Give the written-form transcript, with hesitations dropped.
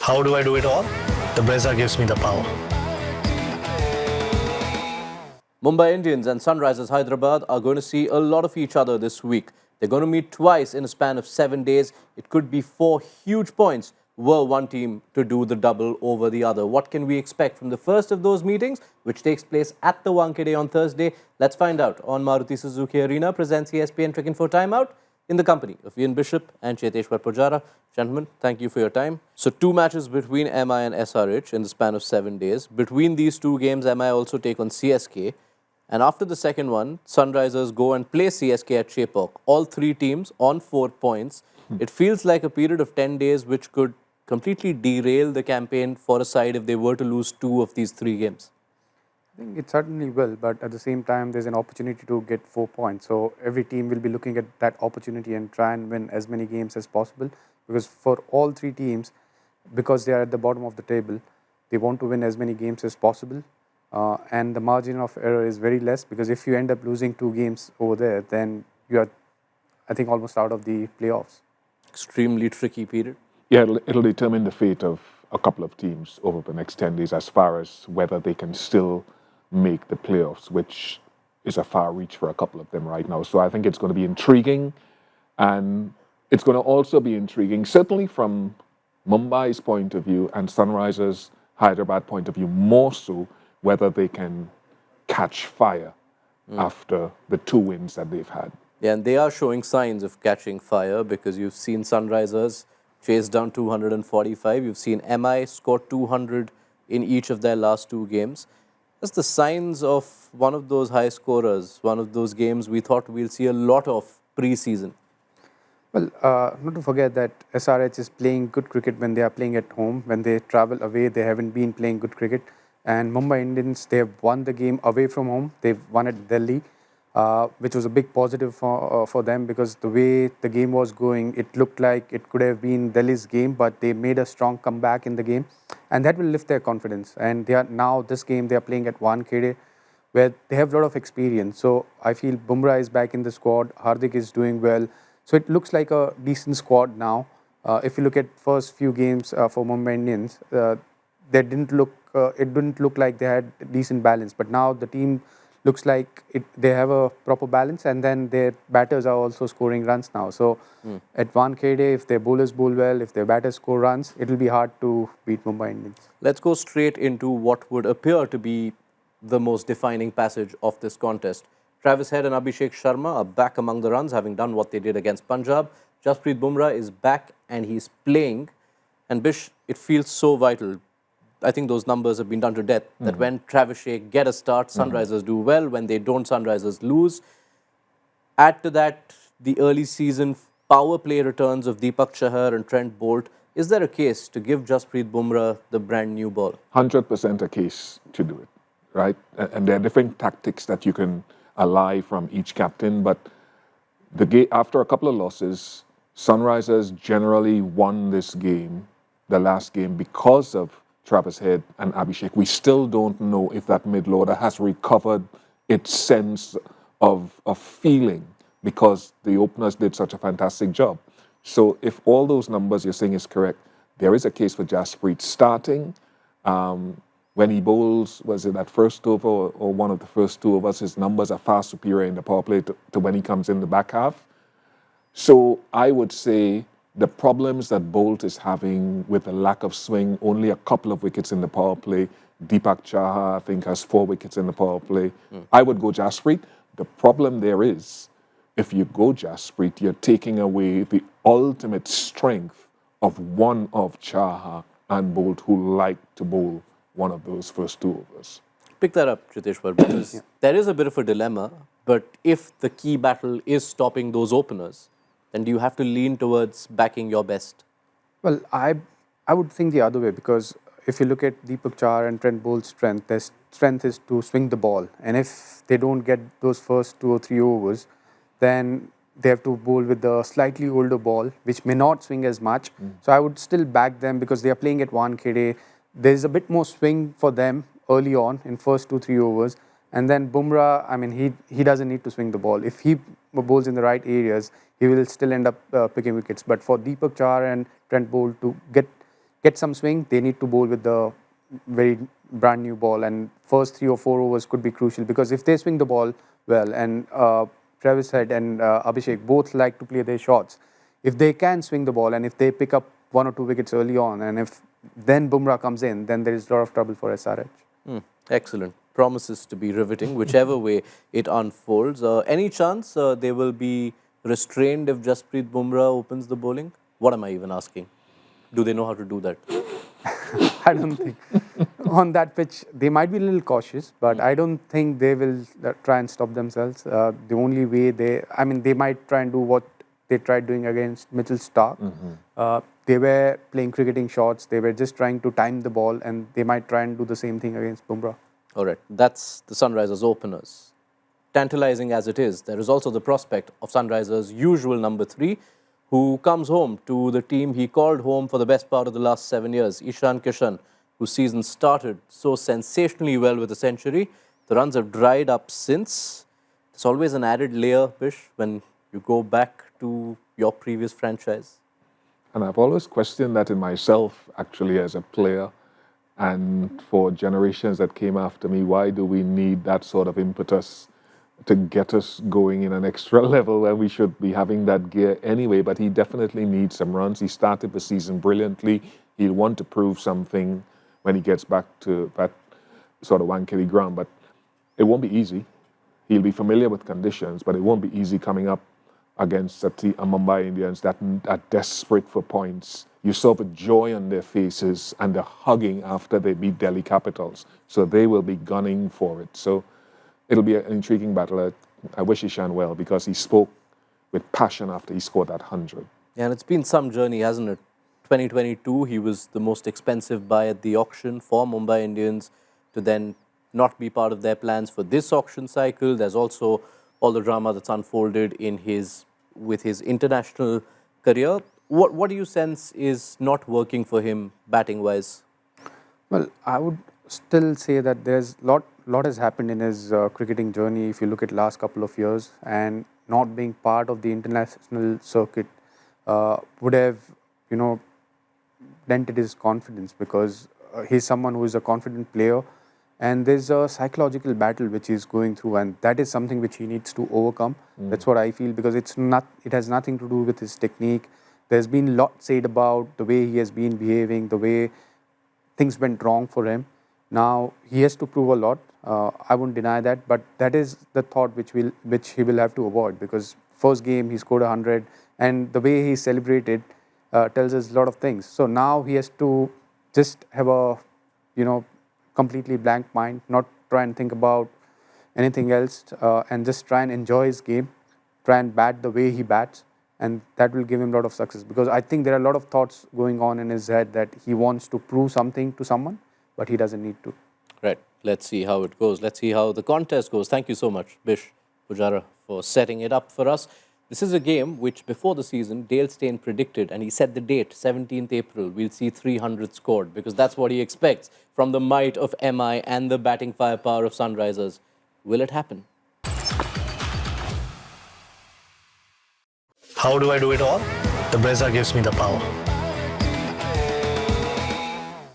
How do I do it all? The Brezza gives me the power. Mumbai Indians and Sunrisers Hyderabad are going to see a lot of each other this week. They're going to meet twice in a span of 7 days. It could be 4 huge points were one team to do the double over the other. What can we expect from the first of those meetings, which takes place at the Wankhede on Thursday? Let's find out on Maruti Suzuki Arena presents ESPN Cricinfo Timeout in the company of Ian Bishop and Cheteshwar Pujara. Gentlemen, thank you for your time. So 2 matches between MI and SRH in the span of 7 days. Between these 2 games, MI also take on CSK. And after the second one, Sunrisers go and play CSK at Chepauk. All 3 teams on 4 points. It feels like a period of 10 days which could completely derail the campaign for a side if they were to lose 2 of these 3 games. I think it certainly will, but at the same time, there's an opportunity to get 4 points. So every team will be looking at that opportunity and try and win as many games as possible. Because for all 3 teams, because they are at the bottom of the table, they want to win as many games as possible. And the margin of error is very less, because if you end up losing 2 games over there, then you are, I think, almost out of the playoffs. Extremely tricky period. Yeah, it'll determine the fate of a couple of teams over the next 10 days as far as whether they can still make the playoffs, which is a far reach for a couple of them right now. So I think it's going to be intriguing, and it's going to also be intriguing, certainly from Mumbai's point of view and Sunrisers Hyderabad point of view, more so whether they can catch fire after the 2 wins that they've had. Yeah, and they are showing signs of catching fire, because you've seen Sunrisers chase down 245. You've seen MI score 200 in each of their last 2 games. That's the signs of one of those high scorers, one of those games we thought we'll see a lot of pre-season. Well, not to forget that SRH is playing good cricket when they are playing at home. When they travel away, they haven't been playing good cricket. And Mumbai Indians, they have won the game away from home. They've won at Delhi, which was a big positive for them, because the way the game was going, it looked like it could have been Delhi's game, but they made a strong comeback in the game, and that will lift their confidence. And they are now, this game, they are playing at Wankhede, where they have a lot of experience. So I feel Bumrah is back in the squad, Hardik is doing well. So it looks like a decent squad now. If you look at first few games for Mumbai Indians, it didn't look like they had decent balance, but now the team looks like they have a proper balance, and then their batters are also scoring runs now. So at Wankhede, if their bowlers bowl well, if their batters score runs, it will be hard to beat Mumbai Indians. Let's go straight into what would appear to be the most defining passage of this contest. Travis Head and Abhishek Sharma are back among the runs, having done what they did against Punjab. Jasprit Bumrah is back and he's playing. And Bish, it feels so vital. I think those numbers have been done to death, that when Travis Sheikh get a start, Sunrisers do well. When they don't, Sunrisers lose. Add to that the early season power play returns of Deepak Chahar and Trent Bolt. Is there a case to give Jasprit Bumrah the brand new ball? 100% a case to do it, right? And there are different tactics that you can ally from each captain, but after a couple of losses, Sunrisers generally won this game, the last game, because of Travis Head and Abhishek. We still don't know if that mid-loader has recovered its sense of feeling, because the openers did such a fantastic job. So if all those numbers you're saying is correct, there is a case for Jasprit starting. When he bowls, was it that first over or one of the first 2 overs, his numbers are far superior in the power play to when he comes in the back half. So I would say the problems that Bolt is having with the lack of swing, only a couple of wickets in the power play. Deepak Chahar, I think, has 4 wickets in the power play. I would go Jasprit. The problem there is, if you go Jasprit, you're taking away the ultimate strength of one of Chahar and Bolt, who like to bowl one of those first 2 overs. Pick that up, Cheteshwar, because there is a bit of a dilemma. But if the key battle is stopping those openers, then do you have to lean towards backing your best? Well, I would think the other way, because if you look at Deepak Chahar and Trent Bolt's strength, their strength is to swing the ball. And if they don't get those first 2 or 3 overs, then they have to bowl with a slightly older ball, which may not swing as much. So I would still back them, because they are playing at Wankhede. There's a bit more swing for them early on in first 2-3 overs. And then Bumrah, I mean, he doesn't need to swing the ball. If he bowls in the right areas, he will still end up picking wickets. But for Deepak Chahar and Trent Bolt to get get some swing, they need to bowl with the very brand new ball, and first 3 or 4 overs could be crucial, because if they swing the ball well, and Travis Head and Abhishek both like to play their shots, if they can swing the ball and if they pick up 1 or 2 wickets early on, and if then Bumrah comes in, then there is a lot of trouble for SRH. Excellent. Promises to be riveting, whichever way it unfolds. Any chance they will be restrained if Jasprit Bumrah opens the bowling? What am I even asking? Do they know how to do that? I don't think. On that pitch, they might be a little cautious, but I don't think they will try and stop themselves. The only way they might try and do what they tried doing against Mitchell Stark. They were playing cricketing shots. They were just trying to time the ball, and they might try and do the same thing against Bumrah. All right, that's the Sunrisers openers. Tantalizing as it is, there is also the prospect of Sunrisers' usual number 3, who comes home to the team he called home for the best part of the last 7 years, Ishan Kishan, whose season started so sensationally well with a century. The runs have dried up since. There's always an added layer, Bish, when you go back to your previous franchise. And I've always questioned that in myself, actually, as a player. And for generations that came after me, why do we need that sort of impetus to get us going in an extra level when we should be having that gear anyway? But he definitely needs some runs. He started the season brilliantly. He'll want to prove something when he gets back to that sort of Wankhede ground. But it won't be easy. He'll be familiar with conditions, but it won't be easy coming up against a Mumbai Indians that are desperate for points. You saw the joy on their faces and the hugging after they beat Delhi Capitals. So they will be gunning for it. So it'll be an intriguing battle. I wish Ishan well, because he spoke with passion after he scored that 100. Yeah, and it's been some journey, hasn't it? 2022, he was the most expensive buy at the auction for Mumbai Indians, to then not be part of their plans for this auction cycle. There's also all the drama that's unfolded with his international career. What do you sense is not working for him batting-wise? Well, I would still say that there's lot has happened in his cricketing journey. If you look at last couple of years, and not being part of the international circuit would have, dented his confidence, because he's someone who is a confident player, and there's a psychological battle which he's going through, and that is something which he needs to overcome. That's what I feel, because it has nothing to do with his technique. There's been a lot said about the way he has been behaving, the way things went wrong for him. Now he has to prove a lot. I won't deny that, but that is the thought which he will have to avoid, because first game he scored 100, and the way he celebrated tells us a lot of things. So now he has to just have a completely blank mind, not try and think about anything else, and just try and enjoy his game, try and bat the way he bats, and that will give him a lot of success. Because I think there are a lot of thoughts going on in his head that he wants to prove something to someone, but he doesn't need to. Right. Let's see how it goes. Let's see how the contest goes. Thank you so much, Bish, Pujara, for setting it up for us. This is a game which, before the season, Dale Steyn predicted, and he set the date, 17th April. We'll see 300 scored, because that's what he expects from the might of MI and the batting firepower of Sunrisers. Will it happen? How do I do it all? The Brezza gives me the power.